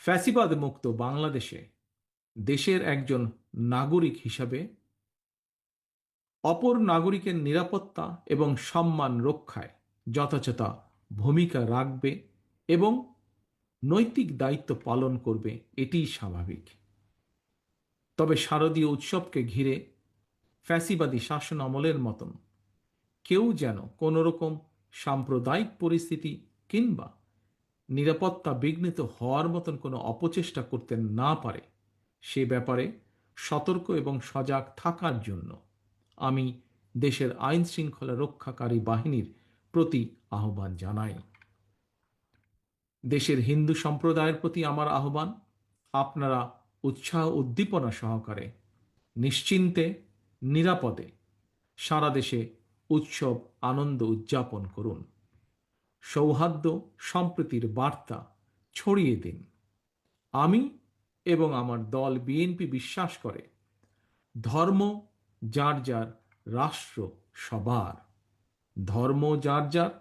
ফ্যাসিবাদ মুক্ত বাংলাদেশে দেশের একজন নাগরিক হিসাবে অপর নাগরিকের নিরাপত্তা এবং সম্মান রক্ষায় যথাযথ ভূমিকা রাখবে এবং নৈতিক দায়িত্ব পালন করবে, এটিই স্বাভাবিক। তবে শারদীয় উৎসবকে ঘিরে ফ্যাসিবাদী শাসন আমলের মতন কেউ যেন কোনোরকম সাম্প্রদায়িক পরিস্থিতি কিংবা নিরাপত্তা বিঘ্নিত হওয়ার মতন কোনো অপচেষ্টা করতে না পারে, সে ব্যাপারে সতর্ক এবং সজাগ থাকার জন্য আমি দেশের আইন শৃঙ্খলা রক্ষাকারী বাহিনীর প্রতি আহ্বান জানাই। দেশের হিন্দু সম্প্রদায়ের প্রতি আমার আহ্বান, আপনারা উৎসাহ উদ্দীপনা সহকারে নিশ্চিন্তে নিরাপদে সারা দেশে উৎসব আনন্দ উদযাপন করুন। সৌহার্দ্য সম্প্রীতির বার্তা ছড়িয়ে দিন। আমি এবং আমার দল বিএনপি বিশ্বাস করে ধর্ম যার যার, রাষ্ট্র সবার। ধর্ম যার যার,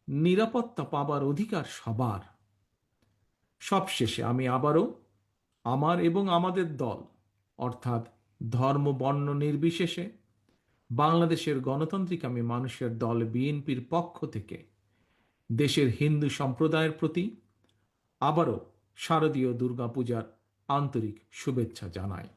নিরাপত্তা পাবার অধিকার সবার। সবশেষে আমি আবারও আমার এবং আমাদের দল অর্থাৎ ধর্ম বর্ণ নির্বিশেষে বাংলাদেশের গণতান্ত্রিকামী মানুষের দল বিএনপির পক্ষ থেকে দেশের হিন্দু সম্প্রদায়ের প্রতি আবারও শারদীয় দুর্গাপূজার আন্তরিক শুভেচ্ছা জানাই।